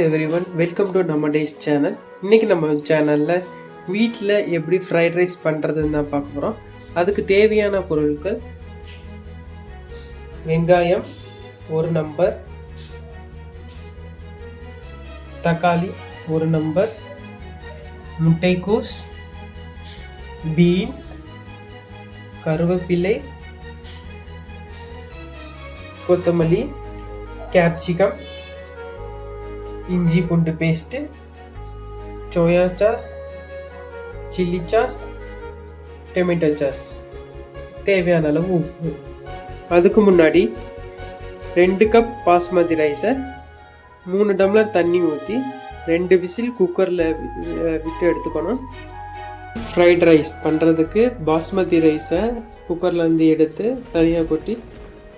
Everyone, welcome to நம்ம days channel. இன்றைக்கி நம்ம சேனலில் வீட்டில் எப்படி ஃப்ரைட் ரைஸ் பண்ணுறதுன்னு தான் பார்க்க போகிறோம். அதுக்கு தேவையான பொருட்கள்: வெங்காயம் 1 நம்பர், தக்காளி 1 நம்பர், முட்டைக்கோஸ், பீன்ஸ், கருவேப்பிலை, கொத்தமல்லி, கேப்சிகம், இஞ்சி பூண்டு paste, soya sauce, chilli sauce, tomato sauce, தேவையான அளவு உப்பு. அதுக்கு முன்னாடி 2 கப் பாஸ்மதி ரைஸை 3 டம்ளர் தண்ணி ஊற்றி 2 விசில் குக்கரில் விட்டு எடுத்துக்கணும். ஃப்ரைட் ரைஸ் பண்ணுறதுக்கு பாஸ்மதி ரைஸை குக்கர்லேருந்து எடுத்து தனியாக கொட்டி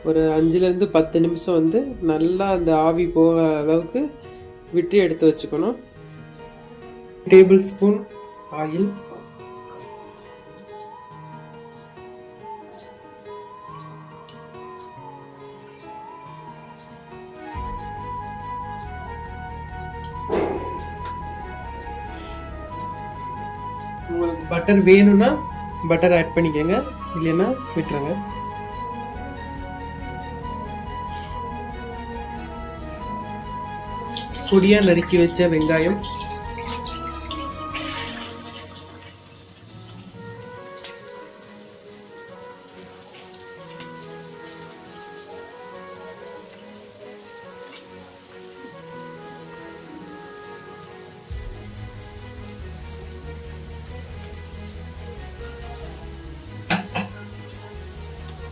ஒரு 5லேருந்து 10 நிமிஷம் நல்லா அந்த ஆவி போகிற அளவுக்கு விட்டு எடுத்து வச்சுக்கணும். டேபிள் ஸ்பூன் ஆயில், உங்களுக்கு பட்டர் வேணும்னா பட்டர் ஆட் பண்ணிக்கோங்க, இல்லைன்னா விட்டுருங்க. பொடியா நறுக்கி வச்ச வெங்காயம்,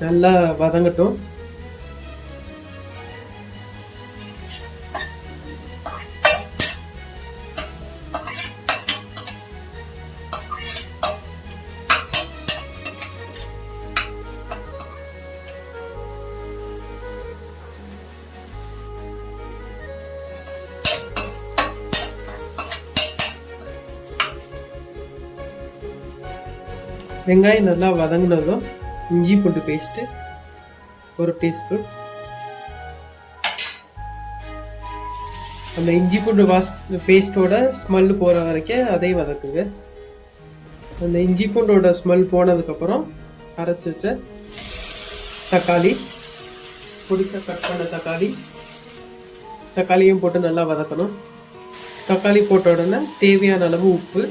நல்லா வதங்கட்டும். வெங்காயம் நல்லா வதங்கினதும் இஞ்சி பூண்டு பேஸ்ட்டு 1 டீஸ்பூன். அந்த இஞ்சி பூண்டு பேஸ்ட்டோட ஸ்மெல் போகிற வரைக்கும் அதையும் வதக்குங்க. அந்த இஞ்சி பூண்டோட ஸ்மெல் போனதுக்கப்புறம் அரைச்சி வச்ச தக்காளி, பொடிசாக கட் பண்ண தக்காளியும் போட்டு நல்லா வதக்கணும். தக்காளி போட்ட உடனே தேவையான அளவு உப்பு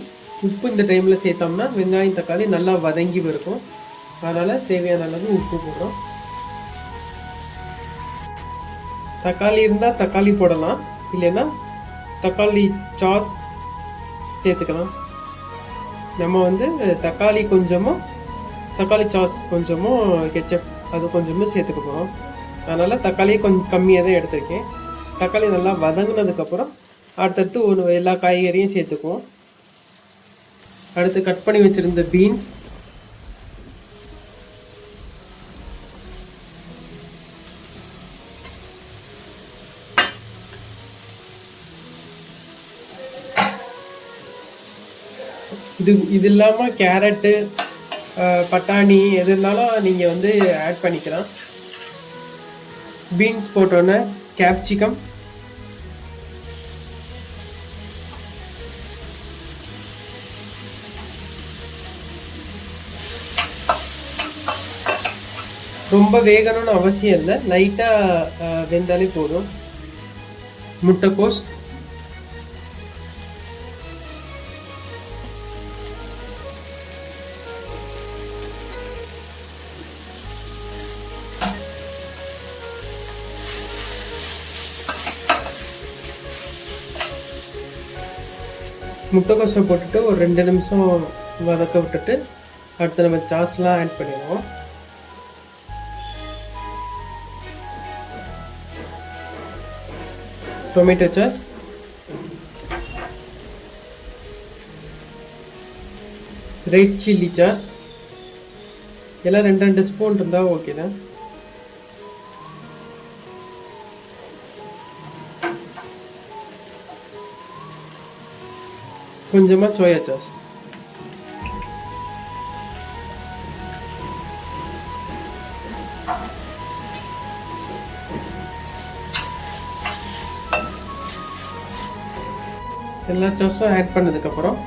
இந்த டைமில் சேர்த்தோம்னா வெங்காயம் தக்காளி நல்லா வதங்கி இருக்கும். அதனால் தேவையான அளவு உப்பு போடுறோம். தக்காளி இருந்தால் தக்காளி போடலாம், இல்லைன்னா தக்காளி சாஸ் சேர்த்துக்கலாம். நம்ம தக்காளி கொஞ்சமும் தக்காளி சாஸ் கொஞ்சமும் கெச்சப் அது கொஞ்சமும் சேர்த்துக்க போகிறோம். அதனால் தக்காளியை கொஞ்சம் கம்மியாக தான் எடுத்திருக்கேன். தக்காளி நல்லா வதங்கினதுக்கப்புறம் அடுத்தடுத்து எல்லா காய்கறியும் சேர்த்துக்குவோம். அடுத்து கட் பண்ணி வச்சுருந்த பீன்ஸ், இது இல்லாமல் கேரட்டு, பட்டாணி எது இருந்தாலும் நீங்கள் ஆட் பண்ணிக்கலாம். பீன்ஸ் போட்டோன்னே கேப்சிகம், ரொம்ப வேகணும்னு அவசியம் இல்லை, லைட்டாக வெந்தாலே போதும். முட்டைக்கோஸ், முட்டைக்கோஸை போட்டுட்டு ஒரு 2 நிமிஷம் வதக்க விட்டுட்டு அடுத்து நம்ம சாஸ்லாம் ஆட் பண்ணிடுவோம். Tomato sauce, red chilli sauce எல்லாம் 2 ஸ்பூன் இருந்தால் ஓகே தான். கொஞ்சமாக சோயா சாஸ், எல்லா சாஸும் ஆட் பண்ணதுக்கப்புறம்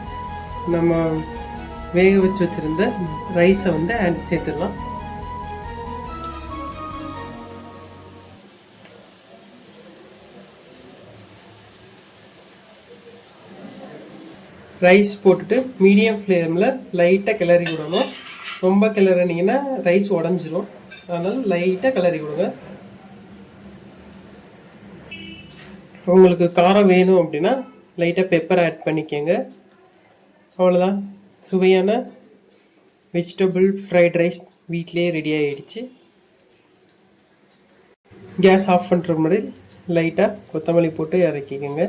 நம்ம வேக வச்சு வச்சுருந்த ரைஸை வந்து சேர்த்துடலாம். ரைஸ் போட்டுட்டு மீடியம் ஃப்ளேமில் லைட்டாக கிளறி விடணும். ரொம்ப கிளறினீங்கன்னா ரைஸ் உடஞ்சிரும். அதனால் லைட்டாக கிளறி விடுங்க. உங்களுக்கு காரம் வேணும் அப்படின்னா லைட்டாக பெப்பர் ஆட் பண்ணிக்கோங்க. அவ்வளோதான், சுவையான வெஜிடபிள் ஃப்ரைட் ரைஸ் வீட்டிலே ரெடி ஆகிடுச்சு. கேஸ் ஆஃப் பண்ணுற முன்னாடி லைட்டாக கொத்தமல்லி போட்டு இறக்கிக்கோங்க.